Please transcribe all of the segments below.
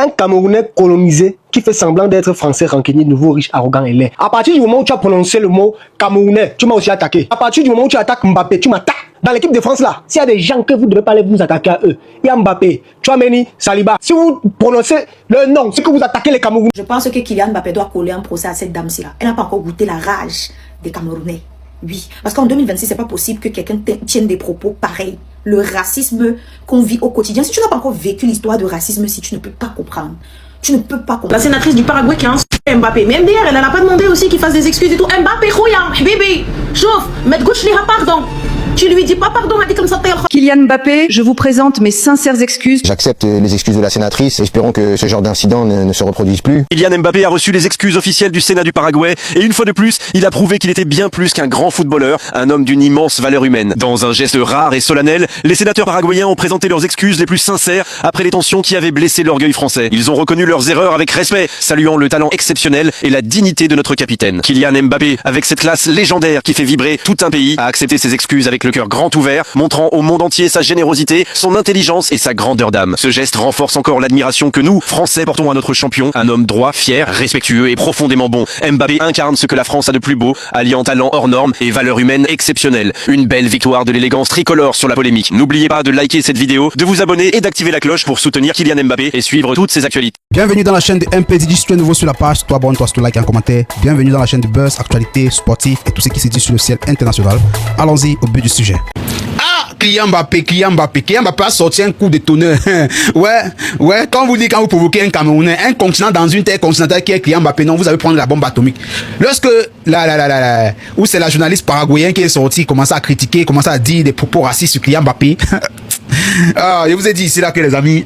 Un Camerounais colonisé qui fait semblant d'être français, rancunier, nouveau, riche, arrogant et laid. À partir du moment où tu as prononcé le mot Camerounais, tu m'as aussi attaqué. À partir du moment où tu attaques Mbappé, tu m'attaques. Dans l'équipe de France là, s'il y a des gens que vous ne devez pas aller vous attaquer à eux, il y a Mbappé, Tchouaméni, Saliba. Si vous prononcez le nom, c'est que vous attaquez les Camerounais. Je pense que Kylian Mbappé doit coller un procès à cette dame-ci là. Elle n'a pas encore goûté la rage des Camerounais. Oui, parce qu'en 2026, c'est pas possible que quelqu'un tienne des propos pareils. Le racisme qu'on vit au quotidien. Si tu n'as pas encore vécu l'histoire de racisme, si tu ne peux pas comprendre. Tu ne peux pas comprendre. La sénatrice du Paraguay qui a un Mbappé. Mais MDR, elle n'a pas demandé aussi qu'il fasse des excuses et tout. Mbappé, Khouyam, bébé, chauffe, met gauche les pardon. Tu lui dis pas pardon, elle dit comme ça. Kylian Mbappé, je vous présente mes sincères excuses. J'accepte les excuses de la sénatrice, espérons que ce genre d'incident ne se reproduise plus. Kylian Mbappé a reçu les excuses officielles du Sénat du Paraguay et une fois de plus, il a prouvé qu'il était bien plus qu'un grand footballeur, un homme d'une immense valeur humaine. Dans un geste rare et solennel, les sénateurs paraguayens ont présenté leurs excuses les plus sincères après les tensions qui avaient blessé l'orgueil français. Ils ont reconnu leurs erreurs avec respect, saluant le talent exceptionnel et la dignité de notre capitaine. Kylian Mbappé, avec cette classe légendaire qui fait vibrer tout un pays, a accepté ses excuses avec le cœur grand ouvert, montrant au monde entier sa générosité, son intelligence et sa grandeur d'âme. Ce geste renforce encore l'admiration que nous, Français, portons à notre champion, un homme droit, fier, respectueux et profondément bon. Mbappé incarne ce que la France a de plus beau, alliant talent hors norme et valeur humaine exceptionnelle. Une belle victoire de l'élégance tricolore sur la polémique. N'oubliez pas de liker cette vidéo, de vous abonner et d'activer la cloche pour soutenir Kylian Mbappé et suivre toutes ses actualités. Bienvenue dans la chaîne de MPDJ. Si tu es nouveau sur la page, toi abonne-toi, si tu like et un commentaire. Bienvenue dans la chaîne de Buzz, actualité, sportif et tout ce qui se dit sur le ciel international. Allons-y au but du sujet. Kylian Mbappé a sorti un coup de tonnerre. ouais, quand vous provoquez un Camerounais, un continent dans une terre continentale qui est Kylian Mbappé, non, vous allez prendre la bombe atomique. Lorsque, où c'est la journaliste paraguayenne qui est sortie, commence à critiquer, commence à dire des propos racistes sur Kylian Mbappé. Je vous ai dit ici là que les amis,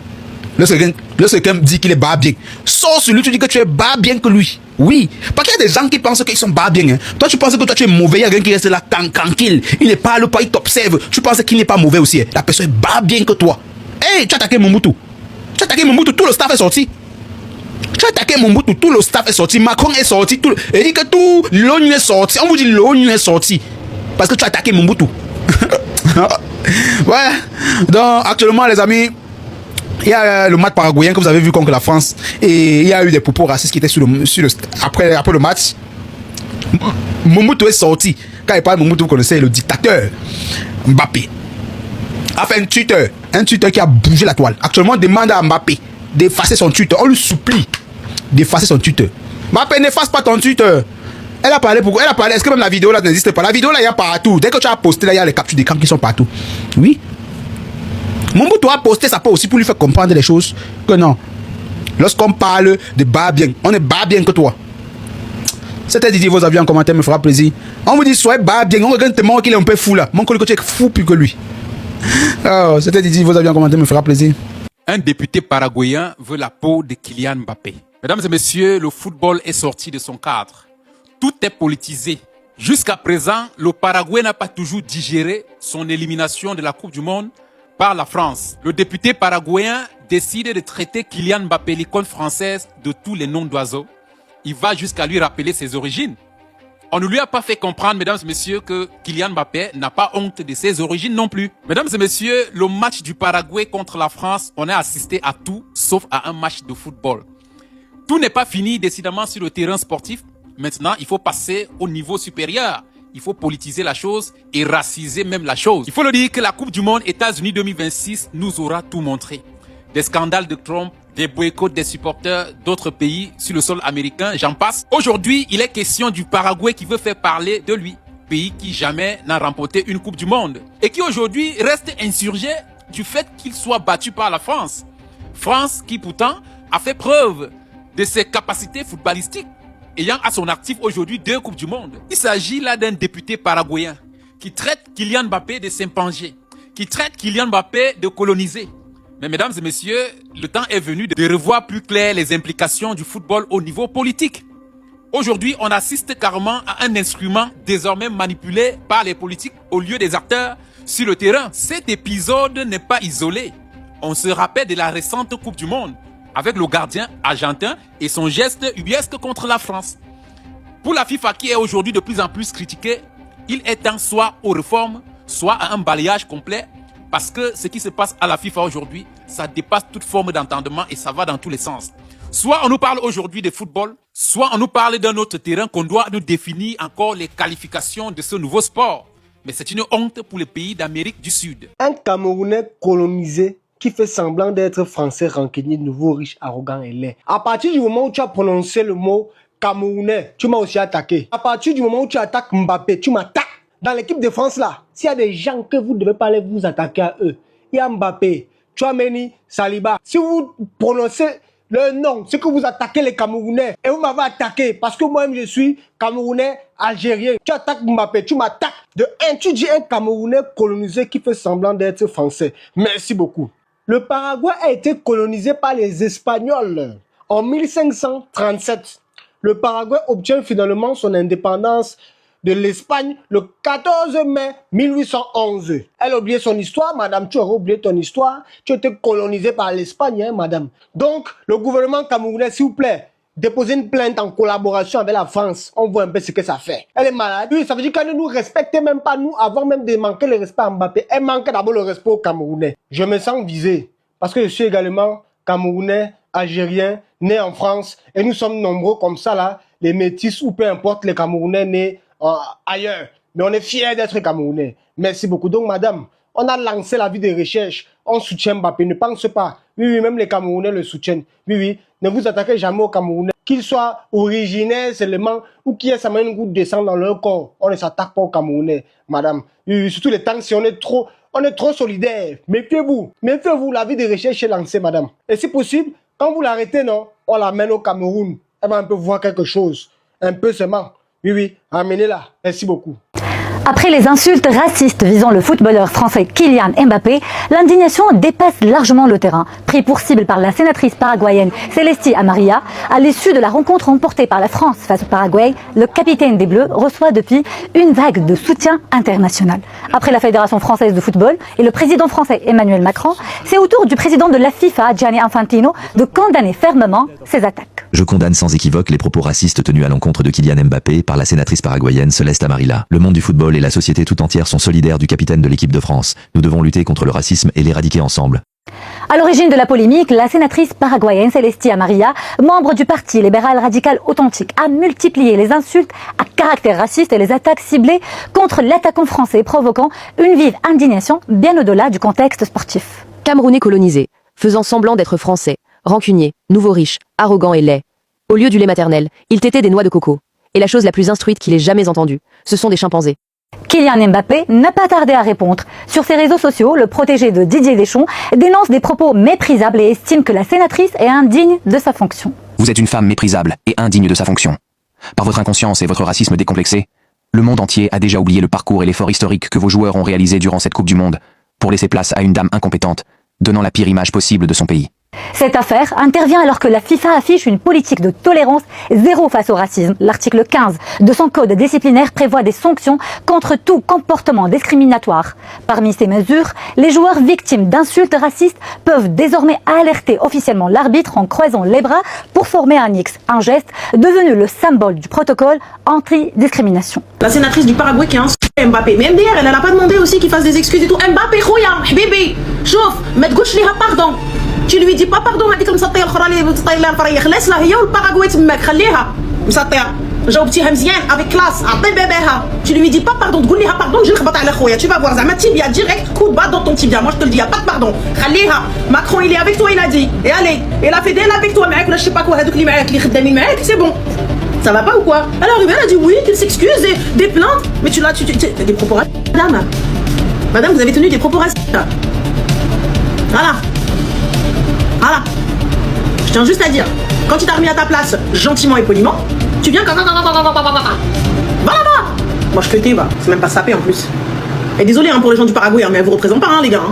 lorsque quelqu'un dit qu'il est bas bien, sors sur lui, tu dis que tu es bas bien que lui. Oui, parce qu'il y a des gens qui pensent qu'ils sont bas bien. Hein. Toi, tu penses que toi, tu es mauvais. Il y a quelqu'un qui reste là tranquille. Il ne parle pas, il t'observe. Tu penses qu'il n'est pas mauvais aussi. Hein. La personne est bas bien que toi. Hey, tu as attaqué Mobutu. Tout le staff est sorti. Tu as attaqué Mobutu, tout le staff est sorti. Macron est sorti. Il dit que tout l'ONU est sorti. On vous dit l'ONU est sorti. Parce que tu as attaqué Mobutu. Ouais. Donc, actuellement, les amis, il y a le match paraguayen que vous avez vu contre la France et il y a eu des propos racistes qui étaient après le match. Mobutu est sorti. Quand il parle de Mobutu, vous connaissez le dictateur Mbappé a fait un Twitter qui a bougé la toile. Actuellement, on demande à Mbappé d'effacer son Twitter. On lui supplie d'effacer son Twitter. Mbappé, n'efface pas ton Twitter. Elle a parlé. Est-ce que même la vidéo là n'existe pas? La vidéo là, il y a partout. Dès que tu as posté là, il y a les captures d'écran qui sont partout. Oui. Mobutu a posté ça aussi pour lui faire comprendre les choses que non. Lorsqu'on parle de bas bien, on est bas bien que toi. C'était Didier, vos avis en commentaire me fera plaisir. On vous dit soyez bas bien, on regarde tellement qu'il est un peu fou là. Mon collègue est fou plus que lui. Oh, c'était Didier, vos avis en commentaire me fera plaisir. Un député paraguayen veut la peau de Kylian Mbappé. Mesdames et messieurs, le football est sorti de son cadre. Tout est politisé. Jusqu'à présent, le Paraguay n'a pas toujours digéré son élimination de la Coupe du Monde par la France. Le député paraguayen décide de traiter Kylian Mbappé, l'icône française, de tous les noms d'oiseaux. Il va jusqu'à lui rappeler ses origines. On ne lui a pas fait comprendre, mesdames et messieurs, que Kylian Mbappé n'a pas honte de ses origines non plus. Mesdames et messieurs, le match du Paraguay contre la France, on a assisté à tout, sauf à un match de football. Tout n'est pas fini, décidément, sur le terrain sportif. Maintenant, il faut passer au niveau supérieur. Il faut politiser la chose et raciser même la chose. Il faut le dire que la Coupe du Monde États-Unis 2026 nous aura tout montré. Des scandales de Trump, des boycotts des supporters d'autres pays sur le sol américain, j'en passe. Aujourd'hui, il est question du Paraguay qui veut faire parler de lui. Pays qui jamais n'a remporté une Coupe du Monde. Et qui aujourd'hui reste insurgé du fait qu'il soit battu par la France. France qui pourtant a fait preuve de ses capacités footballistiques, ayant à son actif aujourd'hui 2 Coupes du Monde. Il s'agit là d'un député paraguayen qui traite Kylian Mbappé de chimpanzé, qui traite Kylian Mbappé de colonisé. Mais mesdames et messieurs, le temps est venu de revoir plus clair les implications du football au niveau politique. Aujourd'hui, on assiste carrément à un instrument désormais manipulé par les politiques au lieu des acteurs sur le terrain. Cet épisode n'est pas isolé. On se rappelle de la récente Coupe du Monde avec le gardien argentin et son geste ubiesque contre la France. Pour la FIFA qui est aujourd'hui de plus en plus critiquée, il est temps soit aux réformes, soit à un balayage complet, parce que ce qui se passe à la FIFA aujourd'hui, ça dépasse toute forme d'entendement et ça va dans tous les sens. Soit on nous parle aujourd'hui de football, soit on nous parle d'un autre terrain qu'on doit nous définir encore les qualifications de ce nouveau sport. Mais c'est une honte pour les pays d'Amérique du Sud. Un Camerounais colonisé qui fait semblant d'être français, rancunier, nouveau, riche, arrogant et laid. À partir du moment où tu as prononcé le mot Camerounais, tu m'as aussi attaqué. À partir du moment où tu attaques Mbappé, tu m'attaques. Dans l'équipe de France là, s'il y a des gens que vous ne devez pas aller vous attaquer à eux, il y a Mbappé, Tchouaméni, Saliba. Si vous prononcez le nom, c'est que vous attaquez les Camerounais. Et vous m'avez attaqué parce que moi-même je suis Camerounais, Algérien. Tu attaques Mbappé, tu m'attaques. De un, tu dis un Camerounais colonisé qui fait semblant d'être français. Merci beaucoup. Le Paraguay a été colonisé par les Espagnols en 1537. Le Paraguay obtient finalement son indépendance de l'Espagne le 14 mai 1811. Elle a oublié son histoire, madame, tu aurais oublié ton histoire. Tu as été colonisé par l'Espagne, hein, madame. Donc, le gouvernement camerounais, s'il vous plaît, déposez une plainte en collaboration avec la France. On voit un peu ce que ça fait. Elle est malade. Oui, ça veut dire qu'elle ne nous respectait même pas, nous, avant même de manquer le respect à Mbappé. Elle manque d'abord le respect aux Camerounais. Je me sens visé parce que je suis également Camerounais, Algérien, né en France. Et nous sommes nombreux comme ça, là, les métis ou peu importe les Camerounais nés ailleurs. Mais on est fiers d'être Camerounais. Merci beaucoup. Donc, madame, on a lancé la vie de recherche. On soutient Mbappé. Ne pense pas. Oui, même les Camerounais le soutiennent. Oui. Ne vous attaquez jamais aux Camerounais. Qu'ils soient originaires seulement ou qu'il y ait seulement une goutte de sang dans leur corps. On ne s'attaque pas aux Camerounais, madame. Oui, surtout les temps, si on est trop solidaires. Méfiez-vous. Méfiez-vous. La vie de recherche est lancée, madame. Et si possible, quand vous l'arrêtez, non, on l'amène au Cameroun. Elle va un peu voir quelque chose. Un peu seulement. Oui, amenez-la. Merci beaucoup. Après les insultes racistes visant le footballeur français Kylian Mbappé, l'indignation dépasse largement le terrain. Pris pour cible par la sénatrice paraguayenne Celesti Amaria, à l'issue de la rencontre remportée par la France face au Paraguay, le capitaine des Bleus reçoit depuis une vague de soutien international. Après la Fédération française de football et le président français Emmanuel Macron, c'est au tour du président de la FIFA, Gianni Infantino, de condamner fermement ces attaques. Je condamne sans équivoque les propos racistes tenus à l'encontre de Kylian Mbappé par la sénatrice paraguayenne Celeste Amarilla. Le monde du football et la société tout entière sont solidaires du capitaine de l'équipe de France. Nous devons lutter contre le racisme et l'éradiquer ensemble. À l'origine de la polémique, la sénatrice paraguayenne Celesti Amaria, membre du parti libéral radical authentique, a multiplié les insultes à caractère raciste et les attaques ciblées contre l'attaquant français, provoquant une vive indignation bien au-delà du contexte sportif. Camerounais colonisé, faisant semblant d'être français, rancunier, nouveau riche, arrogant et laid. Au lieu du lait maternel, il tétait des noix de coco. Et la chose la plus instruite qu'il ait jamais entendue, ce sont des chimpanzés. Kylian Mbappé n'a pas tardé à répondre. Sur ses réseaux sociaux, le protégé de Didier Deschamps dénonce des propos méprisables et estime que la sénatrice est indigne de sa fonction. Vous êtes une femme méprisable et indigne de sa fonction. Par votre inconscience et votre racisme décomplexé, le monde entier a déjà oublié le parcours et l'effort historique que vos joueurs ont réalisé durant cette Coupe du Monde pour laisser place à une dame incompétente, donnant la pire image possible de son pays. Cette affaire intervient alors que la FIFA affiche une politique de tolérance zéro face au racisme. L'article 15 de son code disciplinaire prévoit des sanctions contre tout comportement discriminatoire. Parmi ces mesures, les joueurs victimes d'insultes racistes peuvent désormais alerter officiellement l'arbitre en croisant les bras pour former un X, un geste devenu le symbole du protocole anti-discrimination. La sénatrice du Paraguay qui a insulté Mbappé. Mais MDR, elle n'a pas demandé aussi qu'il fasse des excuses et tout. Mbappé, khoya, habibi, chauffe, met gauche liha, pardon. Tu lui dis pas pardon, هذيك المسطيه الاخرى اللي تطير لها الفريخ لاسها هي والباراغواي تماك خليها مسطيه جاوبتيها مزيان افيك كلاس عطي بيبيها. Tu lui dis pas pardon, تقول لها pardon نجي نخبط على خويا. Tu vas voir زعما tibia direct coup de bas dans ton tibia. Moi je te le dis, y a pas de pardon. خليها. Macron il est avec toi, il a dit. Et allez, il a fait des avec toi معاك ولا je sais pas quoi هذوك اللي معاك اللي خدامين معاك, c'est bon. Ça va pas ou quoi? Elle est arrivée, elle a dit oui, qu'elle s'excuse, des plaintes. Mais tu l'as, des propos racistes. Madame, vous avez tenu des propos racistes. Voilà. Je tiens juste à dire, quand tu t'as remis à ta place, gentiment et poliment, tu viens comme... Voilà. Moi je te tais, c'est même pas sapé en plus. Et désolé pour les gens du Paraguay, mais elle vous représente pas, les gars.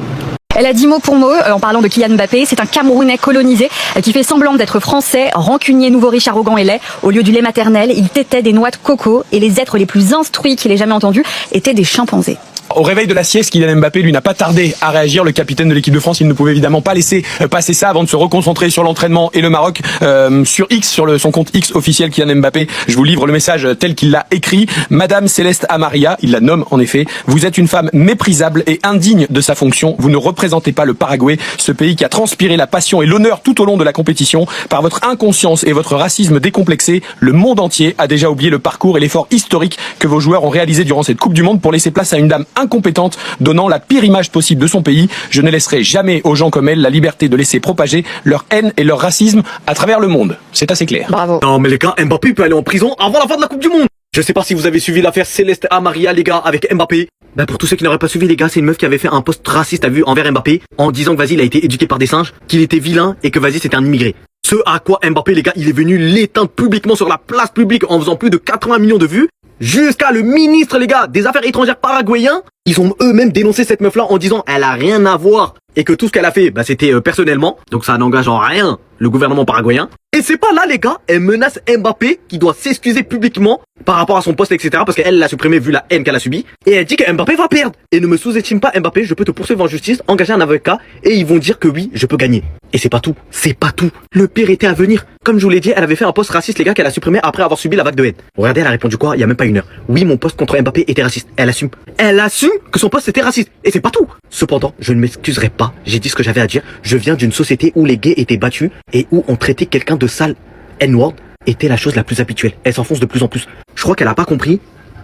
Elle a dit mot pour mot en parlant de Kylian Mbappé. C'est un Camerounais colonisé qui fait semblant d'être français, rancunier, nouveau riche, arrogant et laid. Au lieu du lait maternel, il tétait des noix de coco et les êtres les plus instruits qu'il ait jamais entendus étaient des chimpanzés. Au réveil de la sieste, Kylian Mbappé, lui, n'a pas tardé à réagir. Le capitaine de l'équipe de France, il ne pouvait évidemment pas laisser passer ça avant de se reconcentrer sur l'entraînement et le Maroc. Sur X, sur son compte X officiel, Kylian Mbappé, je vous livre le message tel qu'il l'a écrit. Madame Céleste Amaria, il la nomme en effet, vous êtes une femme méprisable et indigne de sa fonction. Vous ne représentez pas le Paraguay, ce pays qui a transpiré la passion et l'honneur tout au long de la compétition. Par votre inconscience et votre racisme décomplexé, le monde entier a déjà oublié le parcours et l'effort historique que vos joueurs ont réalisé durant cette Coupe du Monde pour laisser place à une dame incompétente, donnant la pire image possible de son pays. Je ne laisserai jamais aux gens comme elle la liberté de laisser propager leur haine et leur racisme à travers le monde. C'est assez clair. Bravo. Non mais les gars, Mbappé peut aller en prison avant la fin de la Coupe du Monde. Je sais pas si vous avez suivi l'affaire Céleste Amaria, les gars, avec Mbappé. Ben pour tous ceux qui n'auraient pas suivi, les gars, c'est une meuf qui avait fait un post raciste à vue envers Mbappé en disant que vas-y, il a été éduqué par des singes, qu'il était vilain et que vas-y, c'était un immigré. Ce à quoi Mbappé, les gars, il est venu l'éteindre publiquement sur la place publique en faisant plus de 80 millions de vues. Jusqu'à le ministre, les gars, des Affaires étrangères paraguayen, ils ont eux-mêmes dénoncé cette meuf-là en disant elle a rien à voir et que tout ce qu'elle a fait, bah, c'était personnellement, donc ça n'engage en rien le gouvernement paraguayen. Et c'est pas là, les gars, elle menace Mbappé qui doit s'excuser publiquement par rapport à son poste, etc. Parce qu'elle l'a supprimé vu la haine qu'elle a subie. Et elle dit que Mbappé va perdre. Et ne me sous-estime pas, Mbappé, je peux te poursuivre en justice, engager un avocat et ils vont dire que oui, je peux gagner. Et c'est pas tout, c'est pas tout. Le pire était à venir. Comme je vous l'ai dit, elle avait fait un post raciste, les gars, qu'elle a supprimé après avoir subi la vague de haine. Regardez, elle a répondu quoi il y a même pas une heure. Oui, mon post contre Mbappé était raciste. Elle assume. Elle assume que son post était raciste. Et c'est pas tout. Cependant, je ne m'excuserai pas. J'ai dit ce que j'avais à dire. Je viens d'une société où les gays étaient battus et où on traitait quelqu'un de sale. N-word était la chose la plus habituelle. Elle s'enfonce de plus en plus. Je crois qu'elle a pas compris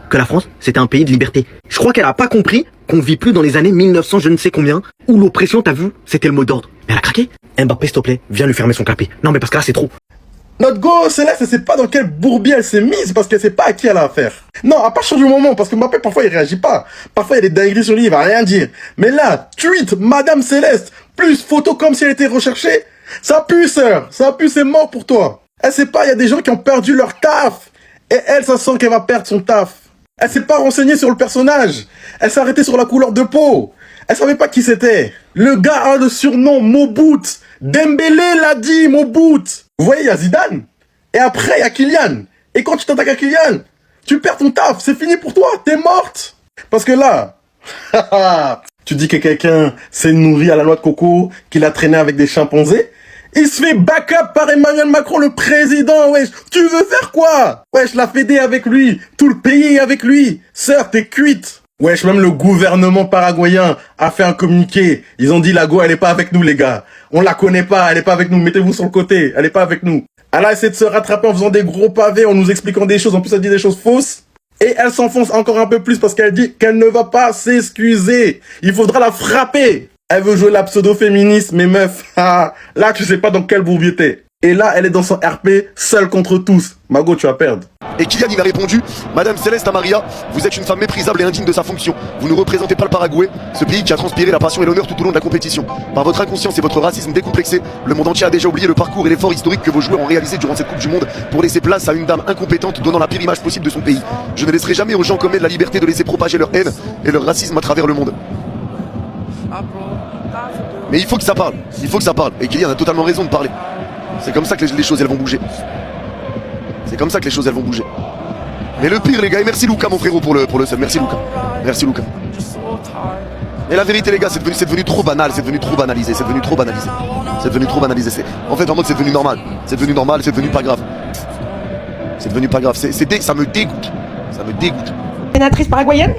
que la France, c'était un pays de liberté. Je crois qu'elle a pas compris qu'on vit plus dans les années 1900 je ne sais combien, où l'oppression, t'as vu, c'était le mot d'ordre. Mais elle a craqué. Mbappé, s'il te plaît, viens lui fermer son clapet. Non mais parce que là, c'est trop. Notre go Céleste, elle sait pas dans quel bourbier elle s'est mise parce qu'elle sait pas à qui elle a affaire. Non, à partir du moment, parce que Mbappé, parfois, il réagit pas. Parfois, il y a des dingueries sur lui, il va rien dire. Mais là, tweet, Madame Céleste, plus photo comme si elle était recherchée, ça pue, sœur. Ça pue, c'est mort pour toi. Elle sait pas, il y a des gens qui ont perdu leur taf. Et elle, ça sent qu'elle va perdre son taf. Elle s'est pas renseignée sur le personnage. Elle s'est arrêtée sur la couleur de peau. Elle savait pas qui c'était. Le gars a le surnom Mobout. Dembélé l'a dit, Mobout. Vous voyez, il y a Zidane. Et après, il y a Kylian. Et quand tu t'attaques à Kylian, tu perds ton taf. C'est fini pour toi. T'es morte. Parce que là, tu dis que quelqu'un s'est nourri à la noix de coco, qu'il a traîné avec des chimpanzés. Il se fait back-up par Emmanuel Macron, le président, wesh. Tu veux faire quoi? Wesh, la Fédé avec lui. Tout le pays est avec lui. Sœur, t'es cuite. Wesh, même le gouvernement paraguayen a fait un communiqué. Ils ont dit, la go, elle est pas avec nous, les gars. On la connaît pas, elle est pas avec nous. Mettez-vous sur le côté, elle est pas avec nous. Elle a essayé de se rattraper en faisant des gros pavés, en nous expliquant des choses. En plus, elle dit des choses fausses. Et elle s'enfonce encore un peu plus parce qu'elle dit qu'elle ne va pas s'excuser. Il faudra la frapper. Elle veut jouer la pseudo-féministe, mais meuf, là, tu sais pas dans quel bourbier t'es. Et là, elle est dans son RP, seule contre tous. Mago, tu vas perdre. Et Kylian, il a répondu, Madame Céleste Amaria, vous êtes une femme méprisable et indigne de sa fonction. Vous ne représentez pas le Paraguay, ce pays qui a transpiré la passion et l'honneur tout au long de la compétition. Par votre inconscience et votre racisme décomplexé, le monde entier a déjà oublié le parcours et l'effort historique que vos joueurs ont réalisé durant cette Coupe du Monde pour laisser place à une dame incompétente donnant la pire image possible de son pays. Je ne laisserai jamais aux gens comme elle la liberté de laisser propager leur haine et leur racisme à travers le monde. Mais il faut que ça parle, il faut que ça parle. Et Kylian a totalement raison de parler. C'est comme ça que les choses elles vont bouger. C'est comme ça que les choses elles vont bouger. Mais le pire les gars, et merci Lucas mon frérot pour le sub, merci Lucas. Merci Lucas. Et la vérité les gars, c'est devenu trop banal, c'est devenu trop banalisé, c'est devenu trop banalisé. C'est devenu trop banalisé. En fait en mode c'est devenu normal. C'est devenu normal, c'est devenu pas grave. C'est devenu pas grave, ça me dégoûte. Ça me dégoûte. Sénatrice paraguayenne,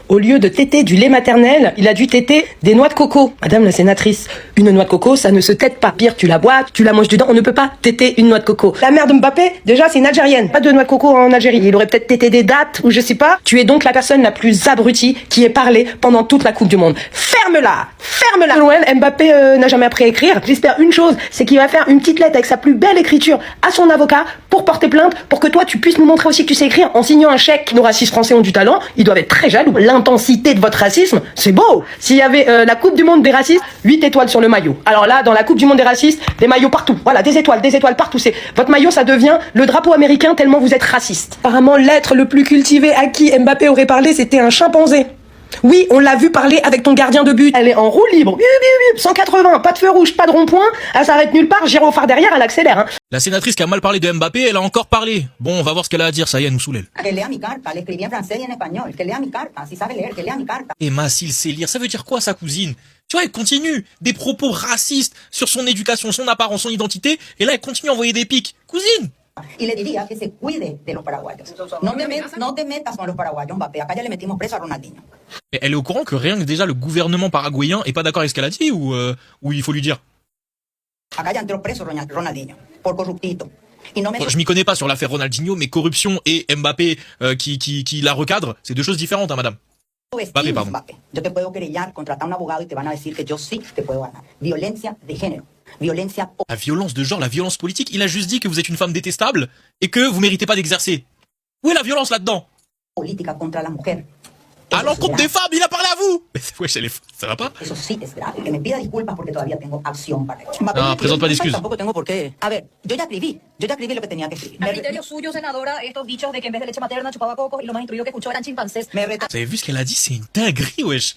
au lieu de téter du lait maternel, il a dû téter des noix de coco. Madame la sénatrice, une noix de coco, ça ne se tète pas. Pire, tu la bois, tu la manges dedans, on ne peut pas téter une noix de coco. La mère de Mbappé, déjà, c'est une Algérienne. Pas de noix de coco en Algérie. Il aurait peut-être tété des dattes, ou je sais pas. Tu es donc la personne la plus abrutie qui ait parlé pendant toute la Coupe du Monde. Ferme-la! Ferme-la! Noël, Mbappé n'a jamais appris à écrire. J'espère une chose, c'est qu'il va faire une petite lettre avec sa plus belle écriture à son avocat pour porter plainte, pour que toi, tu puisses nous montrer aussi que tu sais écrire en signant un chèque. Nos racistes français ont du talent, ils doivent être très jaloux. L'intensité de votre racisme, c'est beau. S'il y avait la Coupe du Monde des racistes, 8 étoiles sur le maillot. Alors là, dans la Coupe du Monde des racistes, des maillots partout. Voilà, des étoiles partout. C'est votre maillot, ça devient le drapeau américain tellement vous êtes raciste. Apparemment, l'être le plus cultivé à qui Mbappé aurait parlé, c'était un chimpanzé. Oui, on l'a vu parler avec ton gardien de but. Elle est en roue libre. 180, pas de feu rouge, pas de rond-point. Elle s'arrête nulle part, gire au phare derrière, elle accélère. Hein. La sénatrice qui a mal parlé de Mbappé, elle a encore parlé. Bon, on va voir ce qu'elle a à dire, ça y est, elle nous soulève. Que lea mi carta, le escribí en français y en español. Que lea mi carta, si sabe leer, que lea mi carta. Emma, s'il sait lire, ça veut dire quoi, sa cousine? Tu vois, elle continue. Des propos racistes sur son éducation, son apparence, son identité. Et là, elle continue à envoyer des pics. Cousine! Y le diría que se cuide de los paraguayos. No te metas con los paraguayos, Mbappé. Acá ya le metimos preso a Ronaldinho. Mais elle est au courant que rien que déjà le gouvernement paraguayen est pas d'accord avec ce qu'elle a dit ou il faut lui dire? Acá ya entró preso Ronaldinho. Por corruptito. Je m'y connais pas sur l'affaire Ronaldinho, mais corruption et Mbappé qui la recadre, c'est deux choses différentes, hein, madame. Mbappé, pardon. Yo te puedo querellar, contratar un abogado y te van a decir que yo sí te puedo ganar. Violencia de género. Violencia... La violence de genre, la violence politique, il a juste dit que vous êtes une femme détestable et que vous méritez pas d'exercer. Où est la violence là-dedans? Política contra la mujer. À l'encontre des femmes, il a parlé à vous. Wesh, ça va pas? Eso sí es grave. Que me pida disculpas porque todavía tengo acción para ello. No, présente pas d'excuses. Tampoco tengo por qué. A ver, yo ya escribí lo que tenía que escribir. A criterio suyo, senadora, estos dichos de que en vez de leche materna chupaba cocos y lo más instruido que escuchó eran chimpancés. Vous avez vu ce qu'elle a dit? C'est une dinguerie, wesh.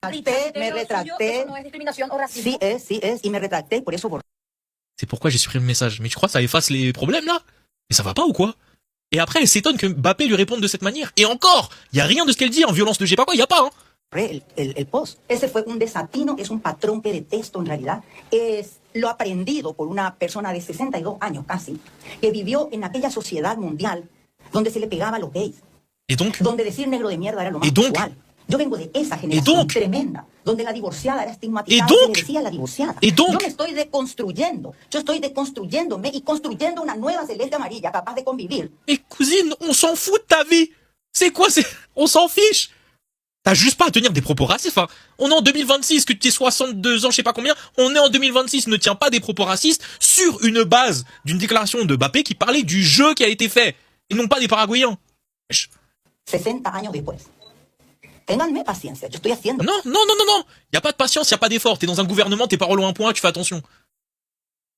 Me retracté. Eso no es discriminación o racismo. Sí es. Y me retracté, por eso borré. C'est pourquoi j'ai supprimé le message. Mais tu crois que ça efface les problèmes, là? Mais ça va pas ou quoi? Et après, elle s'étonne que Mbappé lui réponde de cette manière. Et encore, y a rien de ce qu'elle dit en violence de je sais pas quoi, y a pas, hein. El post. Ese fue un desatino, es un patrón que detesto en realidad. Es lo aprendido por una persona de 62 años casi, que vivió en aquella sociedad mundial donde se le pegaba a los gays. Et donc? Donde decir negro de mierda era lo más usual. Yo vengo de esa generación tremenda, donde la divorciada era estigmatizada, se le decía la divorciada. Yo me estoy deconstruyendo, yo estoy deconstruyéndome y construyendo una nueva celeste amarilla capaz de convivir. Mais cousine, on s'en fout de ta vie. C'est quoi, on s'en fiche. T'as juste pas à tenir des propos racistes. Enfin, on est en 2026, que tu es 62 ans, je sais pas combien. On est en 2026, ne tiens pas des propos racistes sur une base d'une déclaration de Mbappé qui parlait du jeu qui a été fait. Et non pas des Paraguayens. 60 años después. Ténganme paciencia, yo estoy haciendo. Non. Y a pas de patience, y a pas d'effort. T'es dans un gouvernement, tes paroles ont un point, tu fais attention.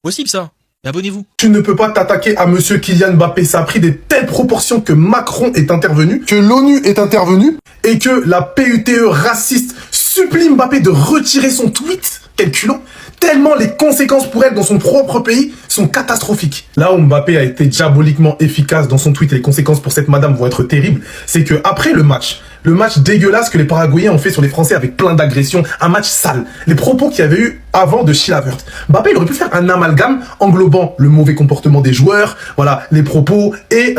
Possible ça. Et abonnez-vous. Tu ne peux pas t'attaquer à monsieur Kylian Mbappé. Ça a pris des telles proportions que Macron est intervenu, que l'ONU est intervenue et que la PUTE raciste supplie Mbappé de retirer son tweet. Quel culot. Tellement les conséquences pour elle dans son propre pays sont catastrophiques. Là où Mbappé a été diaboliquement efficace dans son tweet et les conséquences pour cette madame vont être terribles, c'est que après le match dégueulasse que les Paraguayens ont fait sur les Français avec plein d'agressions, un match sale, les propos qu'il y avait eu avant de Chilavert, Mbappé il aurait pu faire un amalgame englobant le mauvais comportement des joueurs, voilà, les propos et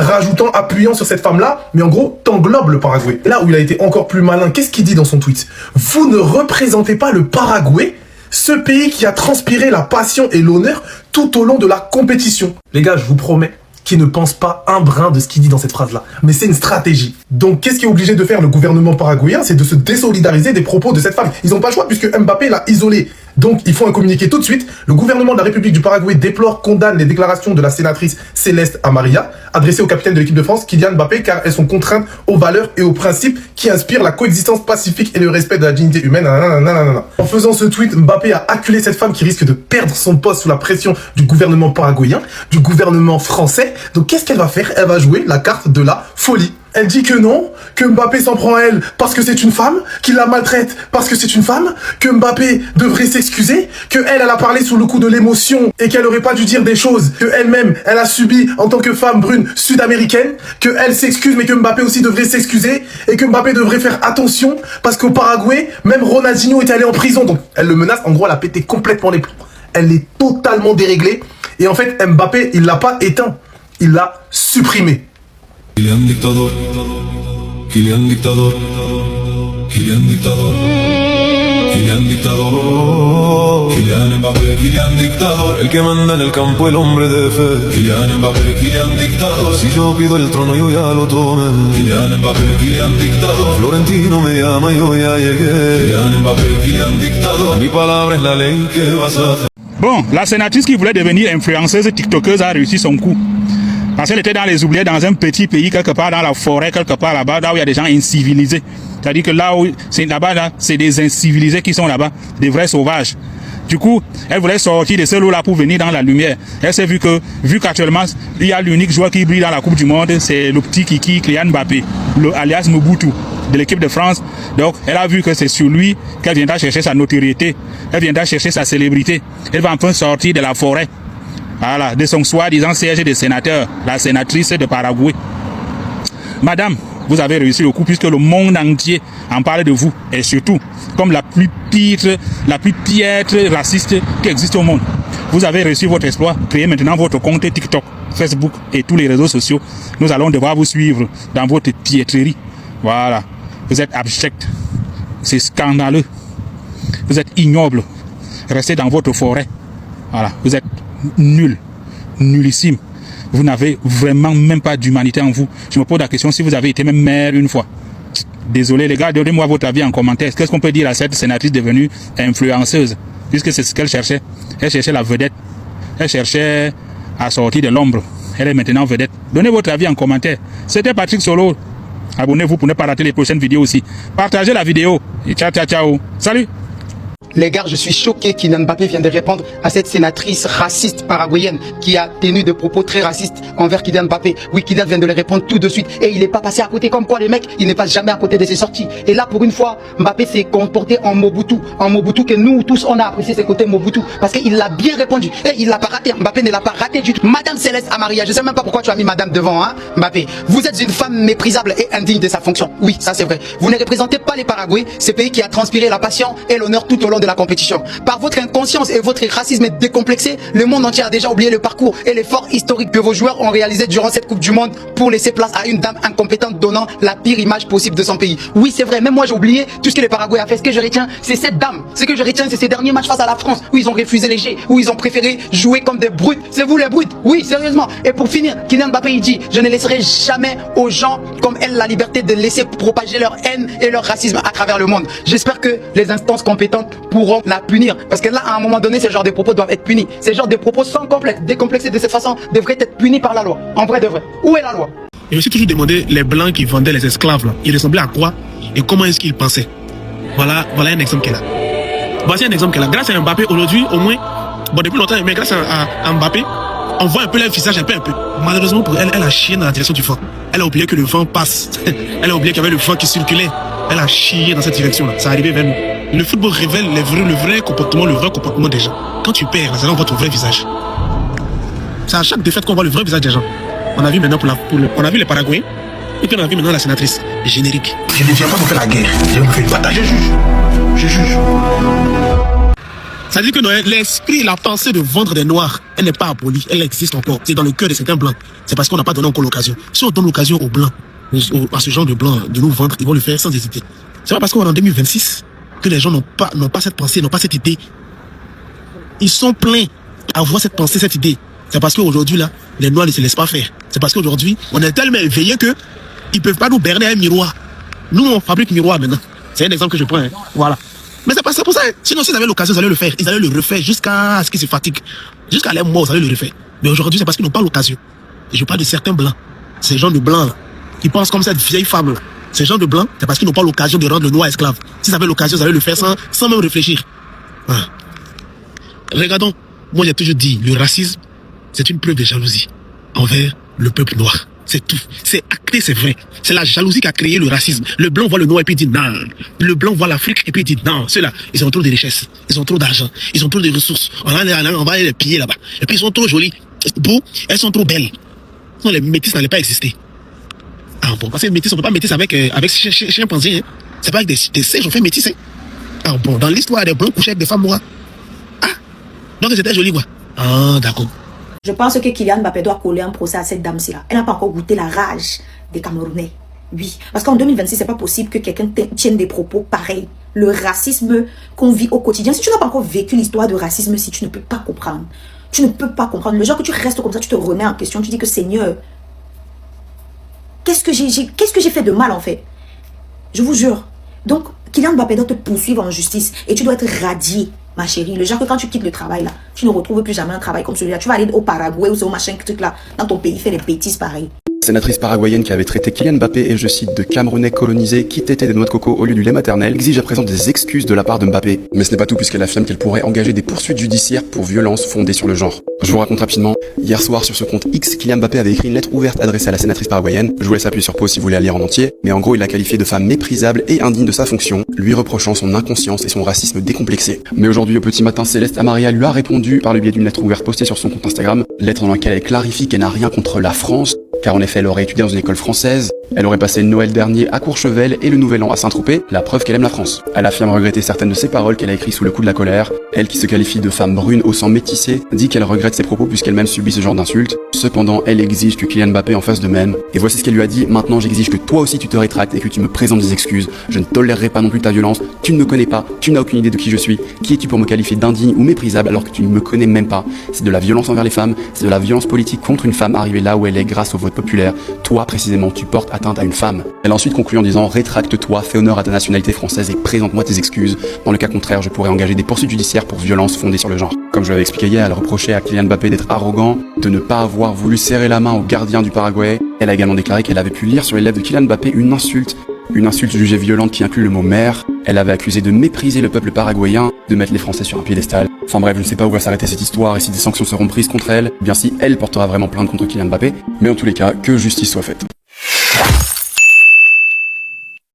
appuyant sur cette femme-là, mais en gros t'englobes le Paraguay. Là où il a été encore plus malin, qu'est-ce qu'il dit dans son tweet? Vous ne représentez pas le Paraguay, ce pays qui a transpiré la passion et l'honneur tout au long de la compétition. Les gars, je vous promets qu'il ne pense pas un brin de ce qu'il dit dans cette phrase-là. Mais c'est une stratégie. Donc, qu'est-ce qui est obligé de faire le gouvernement paraguayen? C'est de se désolidariser des propos de cette femme. Ils n'ont pas le choix puisque Mbappé l'a isolé. Donc, il faut un communiqué tout de suite. Le gouvernement de la République du Paraguay déplore, condamne les déclarations de la sénatrice Céleste Amaria, adressées au capitaine de l'équipe de France, Kylian Mbappé, car elles sont contraintes aux valeurs et aux principes qui inspirent la coexistence pacifique et le respect de la dignité humaine. En faisant ce tweet, Mbappé a acculé cette femme qui risque de perdre son poste sous la pression du gouvernement paraguayen, du gouvernement français. Donc, qu'est-ce qu'elle va faire? Elle va jouer la carte de la folie. Elle dit que non, que Mbappé s'en prend à elle parce que c'est une femme, qu'il la maltraite parce que c'est une femme, que Mbappé devrait s'excuser, que elle a parlé sous le coup de l'émotion et qu'elle aurait pas dû dire des choses que elle-même, elle a subi en tant que femme brune sud-américaine, que elle s'excuse mais que Mbappé aussi devrait s'excuser et que Mbappé devrait faire attention parce qu'au Paraguay, même Ronaldinho est allé en prison. Donc elle le menace, en gros elle a pété complètement les plombs. Elle est totalement déréglée et en fait Mbappé, il l'a pas éteint, il l'a supprimé. Kylian dictador, Kylian dictador, Kylian dictador, Kylian dictador, Kylian Mbappé, Kylian dictador, el que manda en el campo, el hombre de fe. Kylian Mbappé, Kylian dictador, si yo pido el trono yo ya lo tomé. Kylian Mbappé, Kylian dictador, Florentino me llama yo ya llegué. Kylian Mbappé, Kylian dictador, mi palabra es la ley que vas a hacer. Bon, la sénatrice qui voulait devenir influenceuse tiktokeuse a réussi son coup. Parce qu'elle était dans les oubliettes, dans un petit pays, quelque part dans la forêt, quelque part là-bas, là où il y a des gens incivilisés. C'est-à-dire que là où c'est là-bas, là, c'est des incivilisés qui sont là-bas, des vrais sauvages. Du coup, elle voulait sortir de ce lot-là pour venir dans la lumière. Elle s'est vu qu'actuellement, il y a l'unique joueur qui brille dans la Coupe du Monde, c'est le petit Kiki, Kylian Mbappé, alias Mobutu. de l'équipe de France. Donc, elle a vu que c'est sur lui qu'elle viendra chercher sa notoriété, elle viendra chercher sa célébrité. Elle va enfin sortir de la forêt, voilà, de son soi-disant siège de sénateur, la sénatrice de Paraguay. Madame, vous avez réussi le coup puisque le monde entier en parle de vous et surtout comme la plus piètre raciste qui existe au monde. Vous avez réussi votre exploit, créez maintenant votre compte TikTok, Facebook et tous les réseaux sociaux. Nous allons devoir vous suivre dans votre piétrerie. Voilà, vous êtes abject, c'est scandaleux, vous êtes ignoble, restez dans votre forêt. Voilà, vous êtes nul, nullissime. Vous n'avez vraiment même pas d'humanité en vous. Je me pose la question si vous avez été même maire une fois. Désolé les gars, donnez-moi votre avis en commentaire. Qu'est-ce qu'on peut dire à cette sénatrice devenue influenceuse? Puisque c'est ce qu'elle cherchait. Elle cherchait la vedette. Elle cherchait à sortir de l'ombre. Elle est maintenant vedette. Donnez votre avis en commentaire. C'était Patrick Solo. Abonnez-vous pour ne pas rater les prochaines vidéos aussi. Partagez la vidéo. Et ciao, ciao, ciao. Salut! Les gars, je suis choqué qu'Kylian Mbappé vienne de répondre à cette sénatrice raciste paraguayenne qui a tenu des propos très racistes envers Kylian Mbappé. Oui, Kylian vient de le répondre tout de suite et il n'est pas passé à côté comme quoi les mecs, il ne passe jamais à côté de ses sorties. Et là, pour une fois, Mbappé s'est comporté en Mobutu que nous tous on a apprécié ses côtés Mobutu parce qu'il l'a bien répondu et il l'a pas raté. Mbappé ne l'a pas raté du tout. Madame Céleste Amaria, je sais même pas pourquoi tu as mis Madame devant, hein, Mbappé. Vous êtes une femme méprisable et indigne de sa fonction. Oui, ça c'est vrai. Vous ne représentez pas les Paraguay, ce pays qui a transpiré la passion et l'honneur tout au long de la compétition. Par votre inconscience et votre racisme décomplexé, le monde entier a déjà oublié le parcours et l'effort historique que vos joueurs ont réalisé durant cette Coupe du Monde pour laisser place à une dame incompétente donnant la pire image possible de son pays. Oui, c'est vrai, même moi j'ai oublié tout ce que le Paraguay a fait. Ce que je retiens, c'est cette dame. Ce que je retiens, c'est ces derniers matchs face à la France où ils ont refusé les jets, où ils ont préféré jouer comme des brutes. C'est vous les brutes. Oui, sérieusement. Et pour finir, Kylian Mbappé il dit, je ne laisserai jamais aux gens comme elle la liberté de laisser propager leur haine et leur racisme à travers le monde. J'espère que les instances compétentes pourront la punir. Parce que là, à un moment donné, ce genre de propos doivent être punis. Ces genres de propos sans complexe, décomplexés de cette façon, devraient être punis par la loi. En vrai de vrai. Où est la loi? Je me suis toujours demandé, les blancs qui vendaient les esclaves, là, ils ressemblaient à quoi et comment est-ce qu'ils pensaient? Voilà un exemple qu'elle a. Voici un exemple qu'elle a. Grâce à Mbappé, aujourd'hui, au moins, bon, depuis longtemps, mais grâce à Mbappé, on voit un peu leur visage, un peu. Malheureusement pour elle, elle a chié dans la direction du vent. Elle a oublié que le vent passe. Elle a oublié qu'il y avait le vent qui circulait. Elle a chié dans cette direction-là. Ça arrivait vers nous. Le football révèle le vrai comportement des gens. Quand tu perds, c'est là on voit ton vrai visage. C'est à chaque défaite qu'on voit le vrai visage des gens. On a vu maintenant on a vu les Paraguayens et puis on a vu maintenant la sénatrice. Générique. Je ne viens pas vous faire la guerre. Je vais vous faire une bataille. Je juge. Ça veut dire que l'esprit, la pensée de vendre des noirs, elle n'est pas abolie, elle existe encore. C'est dans le cœur de certains blancs. C'est parce qu'on n'a pas donné encore l'occasion. Si on donne l'occasion aux blancs, à ce genre de blancs, de nous vendre, ils vont le faire sans hésiter. C'est pas parce qu'on est en 2026 que les gens n'ont pas cette pensée, n'ont pas cette idée. Ils sont pleins à avoir cette pensée, cette idée. C'est parce qu'aujourd'hui, là, les noirs ne se laissent pas faire. C'est parce qu'aujourd'hui, on est tellement éveillés que ils peuvent pas nous berner à un miroir. Nous, on fabrique miroir maintenant. C'est un exemple que je prends. Hein. Voilà. Mais c'est pas ça pour ça. Sinon, s'ils avaient l'occasion, ils allaient le faire. Ils allaient le refaire jusqu'à ce qu'ils se fatiguent. Jusqu'à leur mort, ils allaient le refaire. Mais aujourd'hui, c'est parce qu'ils n'ont pas l'occasion. Et je parle de certains blancs. Ces gens de blancs, là, qui pensent comme cette vieille femme, là. Ces gens de blancs, c'est parce qu'ils n'ont pas l'occasion de rendre le noir esclave. S'ils avaient l'occasion, ils allaient le faire sans même réfléchir. Voilà. Regardons. Moi, j'ai toujours dit, le racisme, c'est une preuve de jalousie envers le peuple noir. C'est tout. C'est acté, c'est vrai. C'est la jalousie qui a créé le racisme. Le blanc voit le noir et puis il dit non. Le blanc voit l'Afrique et puis il dit non. Ceux-là, ils ont trop de richesses. Ils ont trop d'argent. Ils ont trop de ressources. On va aller les piller là-bas. Et puis ils sont trop jolis. Beaux. Elles sont trop belles. Non, les métis n'allaient pas exister. Ah bon, parce que métis, on ne peut pas métis avec chimpanzé. Hein. C'est pas avec des singes, on fait métis. Hein. Ah bon, dans l'histoire, des blancs couchaient avec des femmes noires. Ah, donc c'était joli quoi. Ah, d'accord. Je pense que Kylian Mbappé doit coller un procès à cette dame-ci là. Elle n'a pas encore goûté la rage des Camerounais. Oui, parce qu'en 2026, c'est pas possible que quelqu'un tienne des propos pareils. Le racisme qu'on vit au quotidien. Si tu n'as pas encore vécu l'histoire de racisme, si tu ne peux pas comprendre. Tu ne peux pas comprendre. Le genre que tu restes comme ça, tu te remets en question, tu dis que Seigneur, qu'est-ce que j'ai fait de mal en fait? Je vous jure. Donc, Kylian Mbappé doit te poursuivre en justice et tu dois être radié. Ma chérie, le genre que quand tu quittes le travail là, tu ne retrouves plus jamais un travail comme celui-là. Tu vas aller au Paraguay ou au machin truc là, dans ton pays, faire des bêtises pareilles. sénatrice paraguayenne qui avait traité Kylian Mbappé et, je cite, de Camerounais colonisés qui tétaient des noix de coco au lieu du lait maternel, exige à présent des excuses de la part de Mbappé. Mais ce n'est pas tout puisqu'elle affirme qu'elle pourrait engager des poursuites judiciaires pour violences fondées sur le genre. Je vous raconte rapidement. Hier soir, sur ce compte X, Kylian Mbappé avait écrit une lettre ouverte adressée à la sénatrice paraguayenne. Je vous laisse appuyer sur pause si vous voulez la lire en entier. Mais en gros, il l'a qualifiée de femme méprisable et indigne de sa fonction, lui reprochant son inconscience et son racisme décomplexé. Mais aujourd'hui, au petit matin, Céleste Amaria lui a répondu par le biais d'une lettre ouverte postée sur son compte Instagram. Lettre dans laquelle elle clarifie qu'elle n'a rien contre la France, car en effet elle aurait étudié dans une école française, elle aurait passé le Noël dernier à Courchevel et le Nouvel An à Saint-Tropez, la preuve qu'elle aime la France. Elle affirme regretter certaines de ses paroles qu'elle a écrites sous le coup de la colère. Elle qui se qualifie de femme brune au sang métissé, dit qu'elle regrette ses propos puisqu'elle-même subit ce genre d'insultes. Cependant, elle exige que Kylian Mbappé en fasse de même. Et voici ce qu'elle lui a dit: maintenant j'exige que toi aussi tu te rétractes et que tu me présentes des excuses. Je ne tolérerai pas non plus ta violence, tu ne me connais pas, tu n'as aucune idée de qui je suis. Qui es-tu pour me qualifier d'indigne ou méprisable alors que tu ne me connais même pas? C'est de la violence envers les femmes, c'est de la violence politique contre une femme arrivée là où elle est grâce au vote populaire. Toi, précisément, tu portes atteinte à une femme. Elle a ensuite conclu en disant: rétracte-toi, fais honneur à ta nationalité française et présente-moi tes excuses. Dans le cas contraire, je pourrais engager des poursuites judiciaires pour violences fondées sur le genre. Comme je l'avais expliqué hier, elle reprochait à Kylian Mbappé d'être arrogant, de ne pas avoir voulu serrer la main au gardien du Paraguay. Elle a également déclaré qu'elle avait pu lire sur les lèvres de Kylian Mbappé une insulte jugée violente qui inclut le mot mère. Elle avait accusé de mépriser le peuple paraguayen, de mettre les Français sur un piédestal. Enfin bref, je ne sais pas où va s'arrêter cette histoire et si des sanctions seront prises contre elle, bien si elle portera vraiment plainte contre Kylian Mbappé, mais en tous les cas, que justice soit faite.